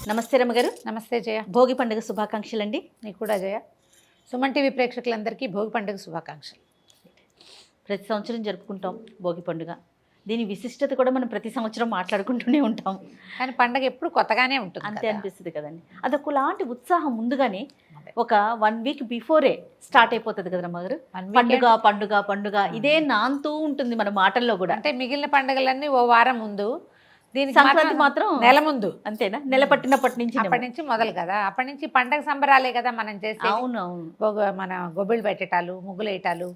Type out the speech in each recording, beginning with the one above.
నమస్తే రమ్మగారు. నమస్తే జయ. భోగి పండుగ శుభాకాంక్షలు అండి. నీకు కూడా జయ. సుమన్ టీవీ ప్రేక్షకులందరికీ భోగి పండుగ శుభాకాంక్షలు. ప్రతి సంవత్సరం జరుపుకుంటాం భోగి పండుగ. దీని విశిష్టత కూడా మనం ప్రతి సంవత్సరం మాట్లాడుకుంటూనే ఉంటాం. కానీ పండుగ ఎప్పుడు కొత్తగానే ఉంటుంది, అంతే అనిపిస్తుంది కదండి. అదొకలాంటి ఉత్సాహం ముందుగానే ఒక 1 వీక్ బిఫోరే స్టార్ట్ అయిపోతుంది కదా రమ్మగారు. పండుగ పండుగ పండుగ ఇదే నాంతూ ఉంటుంది మన మాటల్లో కూడా. అంటే మిగిలిన పండుగలన్నీ ఓ వారం ముందు, దీనికి సంక్రాంతి మాత్రం నెల ముందు. అంతేనా? నెల పట్టినప్పటి నుంచి మొదలు కదా. అప్పటి నుంచి పండగ సంబరాలే కదా మనం చేసే. అవును అవును. మన గొబ్బిళ్ళు పెట్టేటాలు, ముగ్గులు వేయటాలు,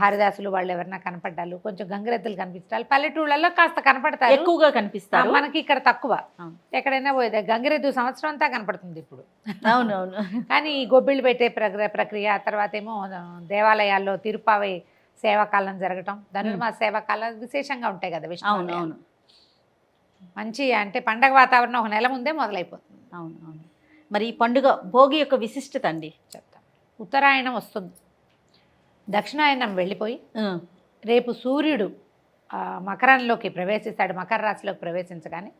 హరిదాసులు వాళ్ళు ఎవరన్నా కనపడ్డాలు, కొంచెం గంగిరెద్దులు కనిపిస్తాలు. పల్లెటూళ్ళలో కాస్త కనపడతారు, ఎక్కువగా కనిపిస్తారు. మనకి ఇక్కడ తక్కువ. ఎక్కడైనా పోయేది గంగిరెద్దు సంవత్సరం అంతా కనపడుతుంది ఇప్పుడు. అవునవును. కానీ ఈ గొబ్బిళ్ళు పెట్టే ప్రక్రియ, తర్వాత ఏమో దేవాలయాల్లో తిరుపావై సేవాకాలం జరగటం, ధనుర్మాస సేవాకాలం విశేషంగా ఉంటాయి కదా విష్ణు. అవునవును. మంచి అంటే పండగ వాతావరణం ఒక నెల ముందే మొదలైపోతుంది. అవును అవును. మరి ఈ పండుగ భోగి యొక్క విశిష్టత అండి చెప్తాం. ఉత్తరాయణం వస్తుంది, దక్షిణాయనం వెళ్ళిపోయి రేపు సూర్యుడు మకరంలోకి ప్రవేశిస్తాడు. మకర రాశిలోకి ప్రవేశించగానే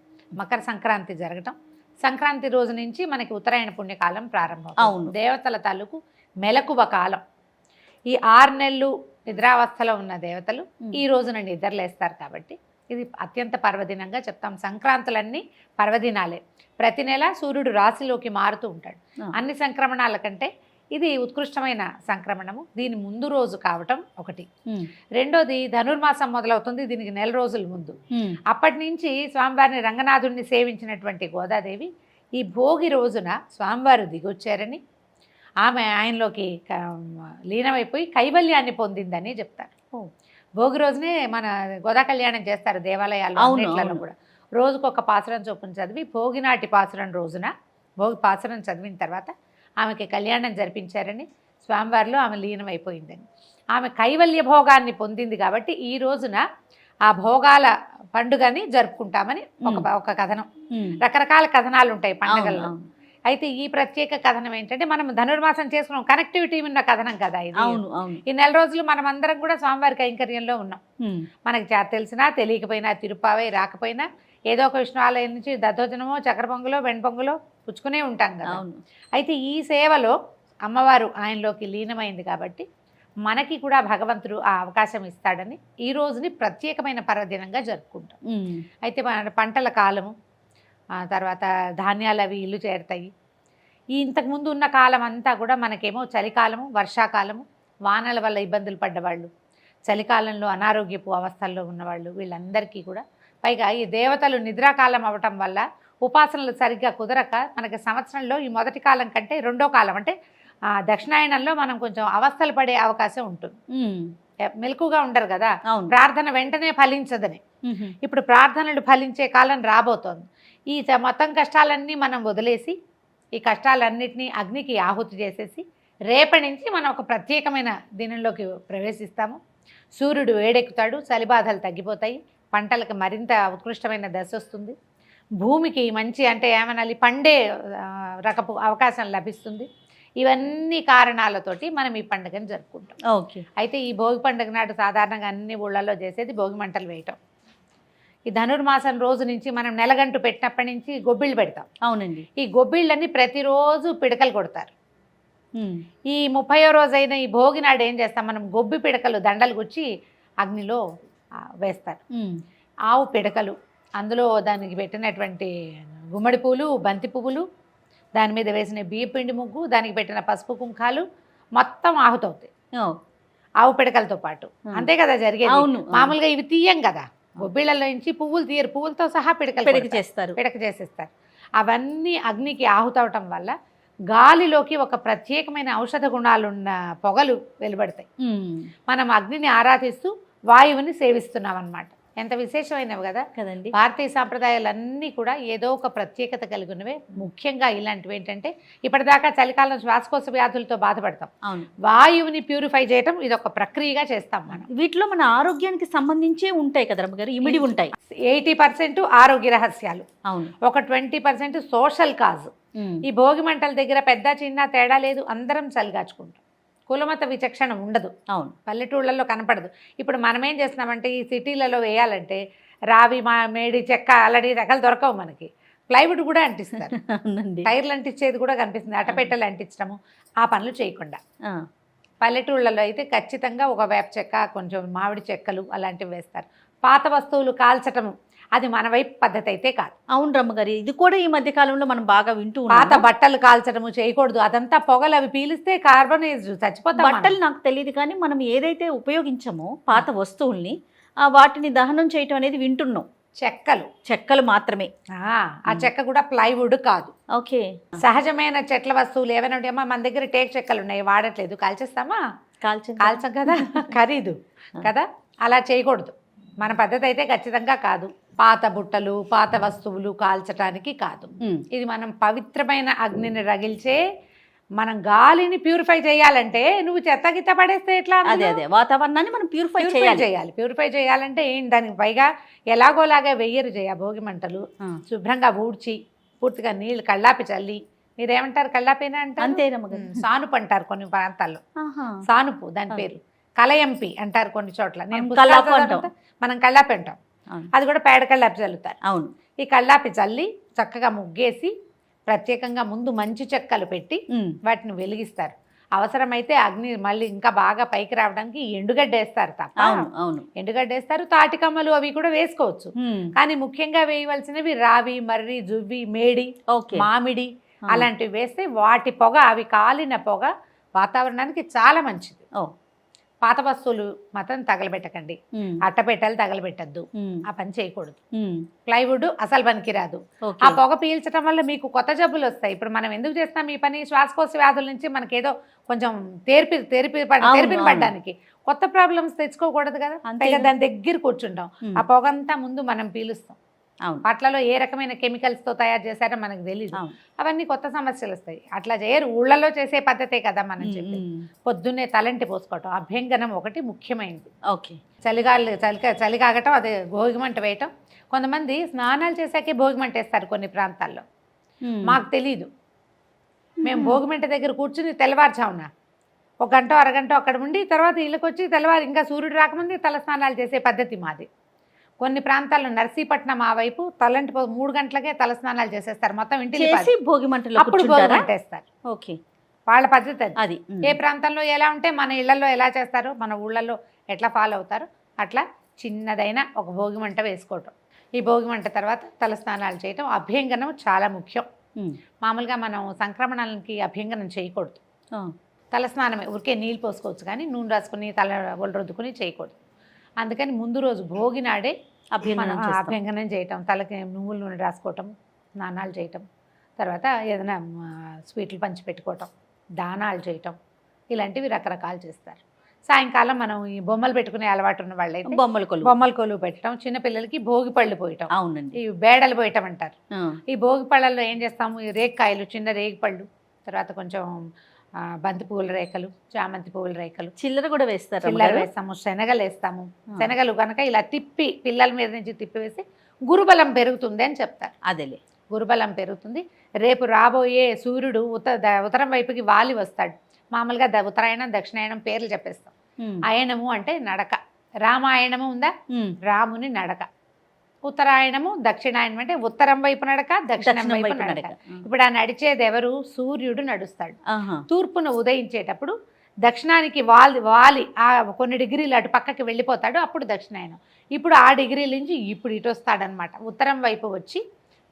మకర సంక్రాంతి జరగటం. సంక్రాంతి రోజు నుంచి మనకి ఉత్తరాయణ పుణ్యకాలం ప్రారంభం. అవును. దేవతల తాలూకు మెలకువ కాలం. ఈ 6 నెలలు నిద్రావస్థలో ఉన్న దేవతలు ఈ రోజున నిద్రలేస్తారు కాబట్టి ఇది అత్యంత పర్వదినంగా చెప్తాం. సంక్రాంతులన్నీ పర్వదినాలే. ప్రతి నెల సూర్యుడు రాశిలోకి మారుతూ ఉంటాడు. అన్ని సంక్రమణాల కంటే ఇది ఉత్కృష్టమైన సంక్రమణము. దీని ముందు రోజు కావటం ఒకటి. రెండోది ధనుర్మాసం మొదలవుతుంది, దీనికి నెల రోజుల ముందు. అప్పటి నుంచి స్వామివారిని రంగనాథుడిని సేవించినటువంటి గోదాదేవి ఈ భోగి రోజున స్వామివారు దిగొచ్చారని, ఆమె ఆయనలోకి లీనమైపోయి కైవల్యాన్ని పొందిందని చెప్తారు. భోగి రోజునే మన గోదా కళ్యాణం చేస్తారు దేవాలయాల్లో అన్నిట్లలో కూడా. రోజుకొక పాసురం చొప్పున చదివి భోగినాటి పాసురం రోజున భోగి పాసురం చదివిన తర్వాత ఆమెకి కళ్యాణం జరిపించారని, స్వామివారిలో ఆమె లీనమైపోయిందని, ఆమె కైవల్య భోగాన్ని పొందింది కాబట్టి ఈ రోజున ఆ భోగాల పండుగని జరుపుకుంటామని ఒక కథనం. రకరకాల కథనాలు ఉంటాయి పండుగల్లో. అయితే ఈ ప్రత్యేక కథనం ఏంటంటే, మనం ధనుర్మాసం చేసుకున్నాం, కనెక్టివిటీ ఉన్న కథనం కదా ఇది. ఈ నెల రోజులు మనం అందరం కూడా స్వామివారి కైంకర్యంలో ఉన్నాం. మనకి తెలిసినా తెలియకపోయినా, తిరుపావై రాకపోయినా ఏదో ఒక విష్ణు ఆలయం నుంచి దద్దోజనమో చక్కెర పొంగులో వెంపొంగులో పుచ్చుకునే ఉంటాం కదా. అయితే ఈ సేవలో అమ్మవారు ఆయనలోకి లీనమైంది కాబట్టి మనకి కూడా భగవంతుడు ఆ అవకాశం ఇస్తాడని ఈ రోజుని ప్రత్యేకమైన పర్వదినంగా జరుపుకుంటాం. అయితే మన పంటల కాలము, తర్వాత ధాన్యాలు అవి ఇల్లు చేరుతాయి. ఈ ఇంతకుముందు ఉన్న కాలం అంతా కూడా మనకేమో చలికాలము, వర్షాకాలము, వానల వల్ల ఇబ్బందులు పడ్డవాళ్ళు, చలికాలంలో అనారోగ్యపు అవస్థల్లో ఉన్నవాళ్ళు, వీళ్ళందరికీ కూడా పైగా ఈ దేవతలు నిద్రాకాలం అవ్వటం వల్ల ఉపాసనలు సరిగ్గా కుదరక మనకి సంవత్సరంలో ఈ మొదటి కాలం కంటే రెండో కాలం అంటే దక్షిణాయనంలో మనం కొంచెం అవస్థలు పడే అవకాశం ఉంటుంది. మెలకుగా ఉండరు కదా, ప్రార్థన వెంటనే ఫలించదని. ఇప్పుడు ప్రార్థనలు ఫలించే కాలం రాబోతోంది. ఈ మొత్తం కష్టాలన్నీ మనం వదిలేసి ఈ కష్టాలన్నింటినీ అగ్నికి ఆహుతి చేసేసి రేపటి నుంచి మనం ఒక ప్రత్యేకమైన దినంలోకి ప్రవేశిస్తాము. సూర్యుడు వేడెక్కుతాడు, చలిబాధలు తగ్గిపోతాయి, పంటలకు మరింత ఉత్కృష్టమైన దశ వస్తుంది, భూమికి మంచి అంటే ఏమనాలి పండే రకపు అవకాశం లభిస్తుంది. ఇవన్నీ కారణాలతోటి మనం ఈ పండుగను జరుపుకుంటాం. ఓకే. అయితే ఈ భోగి పండుగ నాడు సాధారణంగా అన్ని ఊళ్ళల్లో చేసేది భోగి మంటలు వేయటం. ఈ ధనుర్మాసం రోజు నుంచి మనం నెలగంటు పెట్టినప్పటి నుంచి గొబ్బిళ్ళు పెడతాం. అవునండి. ఈ గొబ్బిళ్ళన్నీ ప్రతిరోజు పిడకలు కొడతారు. ఈ 30వ రోజైన ఈ భోగి నాడు ఏం చేస్తాం, మనం గొబ్బి పిడకలు దండలు గుచ్చి అగ్నిలో వేస్తారు. ఆవు పిడకలు, అందులో దానికి పెట్టినటువంటి గుమ్మడి పూలు, బంతి పువ్వులు, దాని మీద వేసిన బియ్యపిండి ముగ్గు, దానికి పెట్టిన పసుపు కుంకాలు మొత్తం ఆహుతవుతాయి ఆవు పిడకలతో పాటు. అంతే కదా జరిగేది. మామూలుగా ఇవి తీయం కదా, గొబ్బిళ్ళలో నుంచి పువ్వులు తీయరు, పువ్వులతో సహా పిడక చేసేస్తారు. అవన్నీ అగ్నికి ఆహుతవటం వల్ల గాలిలోకి ఒక ప్రత్యేకమైన ఔషధ గుణాలున్న పొగలు వెలువడతాయి. మనం అగ్నిని ఆరాధిస్తూ వాయువుని సేవిస్తున్నాం అన్నమాట. ఎంత విశేషమైనవి కదా కదండి. భారతీయ సాంప్రదాయాలన్నీ కూడా ఏదో ఒక ప్రత్యేకత కలిగినవే. ముఖ్యంగా ఇలాంటివి ఏంటంటే, ఇప్పటిదాకా చలికాలం శ్వాసకోశ వ్యాధులతో బాధపడతాం, వాయువుని ప్యూరిఫై చేయటం ఇది ఒక ప్రక్రియగా చేస్తాం మనం. వీటిలో మన ఆరోగ్యానికి సంబంధించే ఉంటాయి కదా రమ్మగారు, ఇమిడి ఉంటాయి. 80% ఆరోగ్య రహస్యాలు, ఒక 20% సోషల్ కాజ్. ఈ భోగి మంటల దగ్గర పెద్ద చిన్న తేడా లేదు, అందరం చలిగాచుకుంటాం. కులమత విచక్షణ ఉండదు. అవును, పల్లెటూళ్ళల్లో కనపడదు. ఇప్పుడు మనం ఏం చేస్తున్నామంటే, ఈ సిటీలలో వేయాలంటే రావి మేడి చెక్క అలాంటి రకాలు దొరకవు మనకి. ప్లైవుడ్ కూడా అంటిస్తారు, అవునండి. టైర్లు అంటించేది కూడా కనిపిస్తుంది, అట్టపెట్టెలు అంటించడము, ఆ పనులు చేయకుండా. ఆ, పల్లెటూళ్ళలో అయితే ఖచ్చితంగా ఒక వేప చెక్క, కొంచెం మామిడి చెక్కలు అలాంటివి వేస్తారు. పాత వస్తువులు కాల్చటము అది మన వైపు పద్ధతి అయితే కాదు. అవును రమ్మగారు, ఇది కూడా ఈ మధ్య కాలంలో మనం బాగా వింటూ పాత ఉన్నాము. బట్టలు కాల్చడము చేయకూడదు, అదంతా పొగలు, అవి పీలిస్తే కార్బనైజ్ చచ్చిపోతాం మనం. బట్టలు నాకు తెలియదు కానీ మనం ఏదైతే ఉపయోగించామో పాత వస్తువుల్ని వాటిని దహనం చేయటం అనేది వింటున్నాం. చెక్కలు, చెక్కలు మాత్రమే. ఆ చెక్క కూడా ప్లైవుడ్ కాదు. ఓకే. సహజమైన చెట్ల వస్తువులు ఏమైనా ఉంటాయమ్మా, మన దగ్గర టేక్ చెక్కలు ఉన్నాయి, వాడట్లేదు, కాల్చేస్తామా? కాల్చం కదా, ఖరీదు కదా, అలా చేయకూడదు. మన పద్ధతి అయితే ఖచ్చితంగా కాదు. పాత బుట్టలు, పాత వస్తువులు కాల్చడానికి కాదు. ఇది మనం పవిత్రమైన అగ్నిని రగిల్చే, మనం గాలిని ప్యూరిఫై చేయాలంటే నువ్వు చెత్త గిత్త పడేస్తే ఎట్లా? అదే అదే వాతావరణాన్ని మనం ప్యూరిఫై చేయాలి. ప్యూరిఫై చేయాలంటే ఏంటి, దానికి పైగా ఎలాగోలాగా వెయ్యరు భోగి మంటలు, శుభ్రంగా ఊడ్చి పూర్తిగా నీళ్ళు కళ్ళాపి చల్లి, మీరేమంటారు కళ్ళాపేనా అంటే? అంతే రమ్మగారు. సానుపు అంటారు కొన్ని ప్రాంతాల్లో, ఆహా. సానుపు దాని పేరు. కలయంపి అంటారు కొన్ని చోట్ల. కల్లాపు అంటాం. మనం కళ్ళాపి అంటాం, అవును. అది కూడా పేడ కళ్ళాపి చల్లుతారు. అవును. ఈ కళ్ళాపి చల్లి చక్కగా ముగ్గేసి ప్రత్యేకంగా ముందు మంచి చెక్కలు పెట్టి వాటిని వెలిగిస్తారు. అవసరమైతే అగ్ని మళ్ళీ ఇంకా బాగా పైకి రావడానికి ఎండుగడ్డ వేస్తారు తప్ప. అవును. ఎండుగడ్డ వేస్తారు, తాటికమ్మలు అవి కూడా వేసుకోవచ్చు. కానీ ముఖ్యంగా వేయవలసినవి రావి, మర్రి, జువ్వి, మేడి, మామిడి అలాంటివి వేస్తే వాటి పొగ, అవి కాలిన పొగ వాతావరణానికి చాలా మంచిది. పాత వస్తువులు మాత్రం తగలబెట్టకండి, అట్టపెట్టెలు తగలబెట్టద్దు, ఆ పని చేయకూడదు. ప్లైవుడ్ అసలు పనికిరాదు. ఆ పొగ పీల్చడం వల్ల మీకు కొత్త జబ్బులు వస్తాయి. ఇప్పుడు మనం ఎందుకు చేస్తాం ఈ పని? శ్వాసకోశ వ్యాధుల నుంచి మనకేదో కొంచెం తెరిపి పడడానికి. కొత్త ప్రాబ్లమ్స్ తెచ్చుకోకూడదు కదా, పైగా దాని దగ్గర కూర్చుంటాం, ఆ పొగంతా ముందు మనం పీలుస్తాం. వాటిలో ఏ రకమైన కెమికల్స్తో తయారు చేశారో మనకు తెలియదు, అవన్నీ కొత్త సమస్యలు వస్తాయి. అట్లా చేయరు, ఊళ్ళలో చేసే పద్ధతే కదా మనం చెప్పి. పొద్దున్నే తలంటి పోసుకోవటం, అభ్యంగనం ఒకటి ముఖ్యమైనది. ఓకే. చలి కాగటం, అదే భోగిమంట వేయటం. కొంతమంది స్నానాలు చేశాకే భోగిమంట వేస్తారు కొన్ని ప్రాంతాల్లో, మాకు తెలీదు. మేము భోగిమంట దగ్గర కూర్చుని తెల్లవారుజామున 1 గంట అరగంట అక్కడ ఉండి తర్వాత ఇళ్ళకి వచ్చి తెల్లవారు ఇంకా సూర్యుడు రాకముందే తల స్నానాలు చేసే పద్ధతి మాది. కొన్ని ప్రాంతాల్లో నర్సీపట్నం ఆ వైపు 3 గంటలకే తల స్నానాలు చేసేస్తారు, మొత్తం ఇంటికి భోగిమంటలో భోగిమంటేస్తారు. ఓకే, వాళ్ళ పద్ధతి అది. ఏ ప్రాంతంలో ఎలా ఉంటే మన ఇళ్లలో ఎలా చేస్తారో, మన ఊళ్ళల్లో ఎట్లా ఫాలో అవుతారో అట్లా చిన్నదైన ఒక భోగిమంట వేసుకోవటం. ఈ భోగిమంట తర్వాత తల స్నానాలు చేయటం, అభ్యంగనం చాలా ముఖ్యం. మామూలుగా మనం సంక్రమణాలకి అభ్యంగనం చేయకూడదు, తల స్నానమే, ఊరికే నీళ్ళు పోసుకోవచ్చు, కానీ నూనె రాసుకుని తల రుద్దుకుని చేయకూడదు. అందుకని ముందు రోజు భోగి నాడే అభ్యంగనం చేయటం, తలకి నువ్వుల నూనె రాసుకోవటం, స్నానాలు చేయటం, తర్వాత ఏదైనా స్వీట్లు పంచి పెట్టుకోవటం, దానాలు చేయటం, ఇలాంటివి రకరకాలు చేస్తారు. సాయంకాలం మనం ఈ బొమ్మలు పెట్టుకునే అలవాటు ఉన్న వాళ్ళైతే బొమ్మల కొలువు పెట్టడం, చిన్నపిల్లలకి భోగి పళ్ళు పోయటం, అవునండి, ఈ బేడలు పోయటం అంటారు. ఈ భోగి పళ్ళల్లో ఏం చేస్తాము, ఈ రేగికాయలు, చిన్న రేగి పళ్ళు, తర్వాత కొంచెం బంతి పువ్వుల రేఖలు, చామంతి పువ్వుల రేఖలు, చిల్లర కూడా వేస్తారు. చిల్లర వేస్తాము, శనగలు వేస్తాము. శనగలు కనుక ఇలా తిప్పి పిల్లల మీద నుంచి తిప్పి వేసి గురుబలం పెరుగుతుంది అని చెప్తారు. అదేలే, గురుబలం పెరుగుతుంది. రేపు రాబోయే సూర్యుడు ఉత్తరం వైపుకి వాలి వస్తాడు. మామూలుగా ఉత్తరాయణం, దక్షిణాయనం పేర్లు చెప్పేస్తాం. అయనము అంటే నడక, రామాయణము ఉందా, రాముని నడక. ఉత్తరాయణము, దక్షిణాయనం అంటే ఉత్తరం వైపు నడక, దక్షిణం వైపు నడక. ఇప్పుడు ఆ నడిచేది ఎవరు? సూర్యుడు నడుస్తాడు. తూర్పున ఉదయించేటప్పుడు దక్షిణానికి వాలి కొన్ని డిగ్రీలు అటు పక్కకి వెళ్ళిపోతాడు, అప్పుడు దక్షిణాయనం. ఇప్పుడు ఆ డిగ్రీల నుంచి ఇప్పుడు ఇటు వస్తాడనమాట, ఉత్తరం వైపు వచ్చి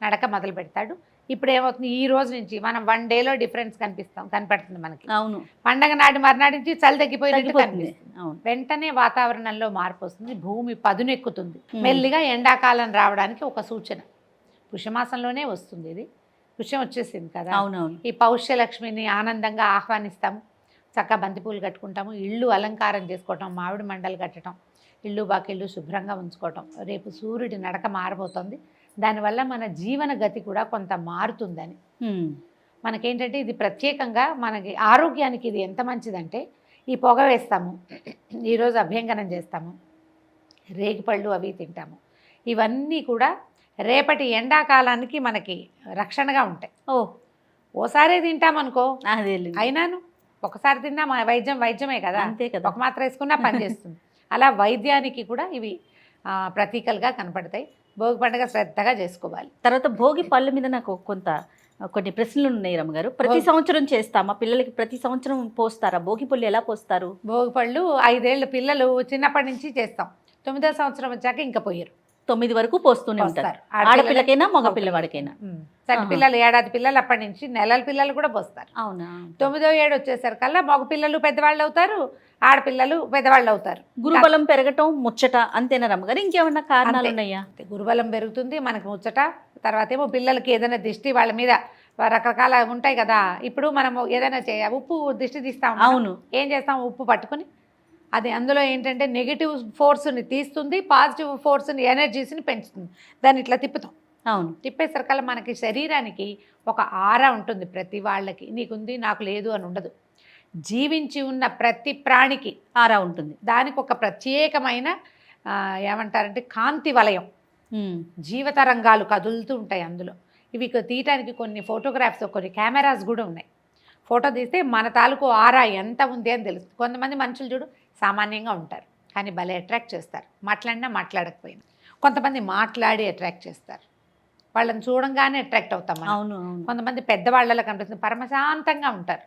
నడక మొదలు పెడతాడు. ఇప్పుడు ఏమవుతుంది, ఈ రోజు నుంచి మనం 1 డేలో డిఫరెన్స్ కనపడుతుంది మనకి. అవును, పండగ నాటి మర్నాటి నుంచి చలి తగ్గిపోయినట్టు కనిపిస్తుంది. వెంటనే వాతావరణంలో మార్పు వస్తుంది, భూమి పదునెక్కుతుంది. మెల్లిగా ఎండాకాలం రావడానికి ఒక సూచన. పుష్యమాసంలోనే వస్తుంది ఇది, పుష్యం వచ్చేసింది కదా. అవునవును, ఈ పౌష్యలక్ష్మిని ఆనందంగా ఆహ్వానిస్తాము, చక్కగా బంతిపూలు కట్టుకుంటాము, ఇళ్ళు అలంకారం చేసుకోవటం, మామిడి మండలు కట్టడం, ఇళ్ళు బాకిళ్ళు శుభ్రంగా ఉంచుకోవటం. రేపు సూర్యుడి నడక మారబోతోంది, దానివల్ల మన జీవన గతి కూడా కొంత మారుతుందని. మనకేంటంటే ఇది ప్రత్యేకంగా మనకి ఆరోగ్యానికి ఇది ఎంత మంచిదంటే, ఈ పొగ వేస్తాము, ఈరోజు అభ్యంగనం చేస్తాము, రేగిపళ్ళు అవి తింటాము, ఇవన్నీ కూడా రేపటి ఎండాకాలానికి మనకి రక్షణగా ఉంటాయి. ఓసారే తింటామనుకో అయినాను, ఒకసారి తిన్నా వైద్యమే కదా, అంతే కదా, ఒక మాత్ర వేసుకున్నా పనిచేస్తుంది. అలా వైద్యానికి కూడా ఇవి ప్రతీకలుగా కనపడతాయి. భోగి పండుగ శ్రద్ధగా చేసుకోవాలి. తర్వాత భోగి పళ్ళు మీద నాకు కొన్ని ప్రశ్నలు ఉన్నాయి రమ్మగారు. ప్రతి సంవత్సరం చేస్తామా? పిల్లలకి ప్రతి సంవత్సరం పోస్తారా? భోగి పళ్ళు ఎలా పోస్తారు? భోగి పళ్ళు 5 ఏళ్ళ పిల్లలు చిన్నప్పటి నుంచి చేస్తాం. 9వ సంవత్సరం వచ్చాక ఇంకా పోయారు. 9 వరకు పోస్తూనే ఉంటారు. ఆడపిల్లకైనా మగ పిల్లవాడికైనా. చంటి పిల్లలు, ఏడాది పిల్లలు అప్పటి నుంచి నెలల పిల్లలు కూడా పోస్తారు. అవునా? 9వ ఏడు వచ్చేసరికల్లా మగ పిల్లలు పెద్దవాళ్ళు అవుతారు, ఆడపిల్లలు పెద్దవాళ్ళు అవుతారు. గురుబలం పెరగటం ముచ్చట అంతేనా రమ్మగారు? ఇంకేమన్నా కారణాలు ఉన్నాయా? గురుబలం పెరుగుతుంది, మనకు ముచ్చట. తర్వాత ఏమో పిల్లలకి ఏదైనా దిష్టి వాళ్ళ మీద రకరకాల ఉంటాయి కదా. ఇప్పుడు మనము ఏదైనా ఉప్పు దిష్టి తీస్తాం. అవును. ఏం చేస్తాం? ఉప్పు పట్టుకుని అది అందులో ఏంటంటే నెగిటివ్ ఫోర్స్ని తీస్తుంది, పాజిటివ్ ఫోర్స్ని ఎనర్జీస్ని పెంచుతుంది. దాన్ని ఇట్లా తిప్పుతాం. అవును. తిప్పేసరికల్లా మనకి శరీరానికి ఒక ఆరా ఉంటుంది. ప్రతి వాళ్ళకి నీకుంది నాకు లేదు అని ఉండదు. జీవించి ఉన్న ప్రతి ప్రాణికి ఆరా ఉంటుంది. దానికి ఒక ప్రత్యేకమైన ఏమంటారంటే కాంతి వలయం, జీవతరంగాలు కదులుతూ ఉంటాయి అందులో. ఇవి తీయటానికి కొన్ని ఫోటోగ్రాఫ్స్, కొన్ని కెమెరాస్ కూడా ఉన్నాయి. ఫోటో తీస్తే మన తాలూకు ఆరా ఎంత ఉంది అని తెలుస్తుంది. కొంతమంది మనుషులు చూడు సామాన్యంగా ఉంటారు, కానీ భలే అట్రాక్ట్ చేస్తారు. మాట్లాడినా మాట్లాడకపోయినా. కొంతమంది మాట్లాడి అట్రాక్ట్ చేస్తారు, వాళ్ళని చూడంగానే అట్రాక్ట్ అవుతాం. అవును. కొంతమంది పెద్దవాళ్ళలో కనిపిస్తుంది, పరమశాంతంగా ఉంటారు.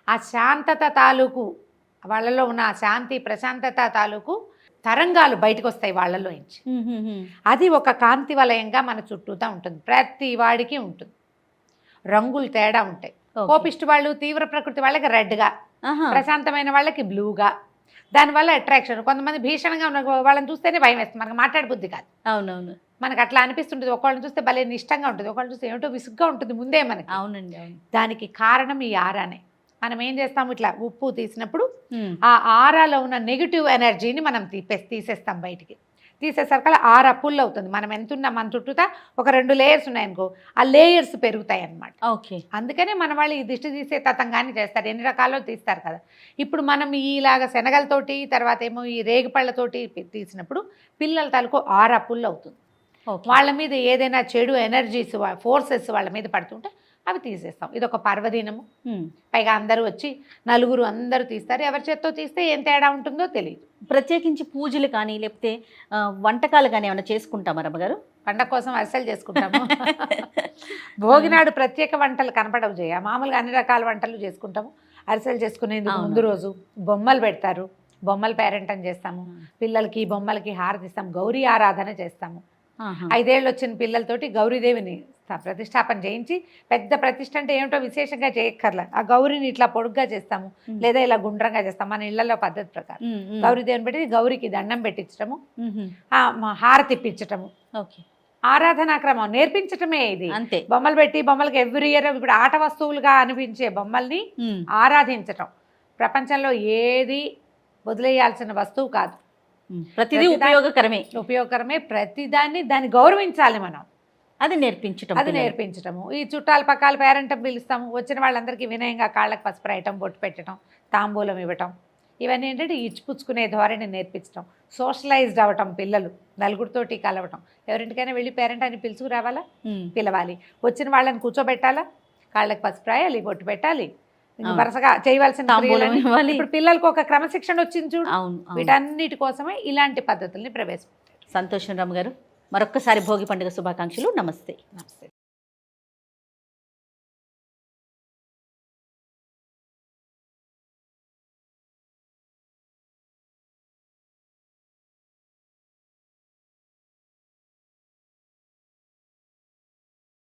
ఆ శాంతత తాలూకు వాళ్ళలో ఉన్న ఆ శాంతి ప్రశాంతత తాలూకు తరంగాలు బయటకు వస్తాయి వాళ్ళలో నుంచి. అది ఒక కాంతి వలయంగా మన చుట్టూతా ఉంటుంది. ప్రతి వాడికి ఉంటుంది. రంగులు తేడా ఉంటాయి. కోపిష్టి వాళ్ళు, తీవ్ర ప్రకృతి వాళ్ళకి రెడ్గా, ప్రశాంతమైన వాళ్ళకి బ్లూగా. దానివల్ల అట్రాక్షన్. కొంతమంది భీషణంగా ఉన్న వాళ్ళని చూస్తేనే భయం వేస్తుంది, మనకు మాట్లాడే బుద్ధి కాదు. అవునవును. మనకు అట్లా అనిపిస్తుంటుంది. ఒకళ్ళని చూస్తే భలే నిష్టంగా ఉంటుంది, ఒకళ్ళని చూస్తే ఏమిటో విసుగ్గా ఉంటుంది ముందే మనకి. అవునండి. దానికి కారణం ఈ ఆరానే. మనం ఏం చేస్తాము, ఇట్లా ఉప్పు తీసినప్పుడు ఆ ఆరాలో ఉన్న నెగిటివ్ ఎనర్జీని మనం తీసేస్తాం బయటికి. తీసేసరికి ఆరా పుల్ అవుతుంది. మనం ఎంతున్నా మన చుట్టూతా ఒక 2 లేయర్స్ ఉన్నాయనుకో, ఆ లేయర్స్ పెరుగుతాయి అన్నమాట. ఓకే. అందుకనే మన వాళ్ళు ఈ దిష్టి తీసే తతంగాన్ని చేస్తారు. ఎన్ని రకాల్లో తీస్తారు కదా. ఇప్పుడు మనం ఈలాగా శనగలతోటి, తర్వాత ఏమో ఈ రేగిపళ్ళతోటి తీసినప్పుడు పిల్లల తాలూకు ఆరా పుల్ అవుతుంది. వాళ్ళ మీద ఏదైనా చెడు ఎనర్జీస్, ఫోర్సెస్ వాళ్ళ మీద పడుతుంటే అవి తీసేస్తాం. ఇది ఒక పర్వదినము. పైగా అందరూ వచ్చి నలుగురు అందరూ తీస్తారు. ఎవరి చేత్తో తీస్తే ఏం తేడా ఉంటుందో తెలియదు. ప్రత్యేకించి పూజలు కానీ లేకపోతే వంటకాలు కానీ ఏమైనా చేసుకుంటామా రమ్మగారు? పండగ కోసం అరిసెలు చేసుకుంటాము. భోగినాడు ప్రత్యేక వంటలు కనపడవు చేయ. మామూలుగా అన్ని రకాల వంటలు చేసుకుంటాము. అరిసెలు చేసుకునేందుకు ముందు రోజు బొమ్మలు పెడతారు. బొమ్మల పేరెంటం చేస్తాము. పిల్లలకి బొమ్మలకి హారతిస్తాము. గౌరీ ఆరాధన చేస్తాము. 5 ఏళ్ళు వచ్చిన పిల్లలతోటి గౌరీదేవిని ప్రతిష్టాపన చేయించి, పెద్ద ప్రతిష్ఠ అంటే ఏమిటో విశేషంగా చేయక్కర్లా. ఆ గౌరీని ఇట్లా పొడుగ్గా చేస్తాము, లేదా ఇలా గుండ్రంగా చేస్తాము. మన ఇళ్లలో పద్ధతి ప్రకారం గౌరీదేవిని పెట్టి గౌరికి దండం పెట్టించటము, హారతి ఇప్పించటము. ఓకే. ఆరాధనా క్రమం నేర్పించటమే ఇది. అంతే. బొమ్మలు పెట్టి బొమ్మలకి ఎవ్రీ ఇయర్ ఇప్పుడు ఆట వస్తువులుగా అనిపించే బొమ్మల్ని ఆరాధించటం. ప్రపంచంలో ఏది వదిలేయాల్సిన వస్తువు కాదు. ప్రతిదీ ఉపయోగకరమే. ప్రతిదాన్ని దాన్ని గౌరవించాలి మనం. అది నేర్పించటము. ఈ చుట్టాల పక్కల పేరెంటం పిలుస్తాము. వచ్చిన వాళ్ళందరికీ వినయంగా కాళ్ళకి పసుపు రాయటం, బొట్టు పెట్టడం, తాంబూలం ఇవ్వటం. ఇవన్నీ ఏంటంటే ఇచ్చిపుచ్చుకునే ధోరణి నేర్పించడం. సోషలైజ్డ్ అవ్వటం. పిల్లలు నలుగురితోటి కలవటం. ఎవరింటికైనా వెళ్ళి పేరెంట్ అని పిలుచుకురావాలా, పిలవాలి. వచ్చిన వాళ్ళని కూర్చోబెట్టాలా, కాళ్ళకి పసుపు రాయాలి, బొట్టు పెట్టాలి, వరుసగా చేయవలసిన. ఇప్పుడు పిల్లలకు ఒక క్రమశిక్షణ వచ్చింది చూడు. వీటన్నిటి కోసమే ఇలాంటి పద్ధతుల్ని ప్రవేశపెట్టారు. సంతోషం రమ్మ గారు. మరొక్కసారి భోగి పండుగ శుభాకాంక్షలు. నమస్తే.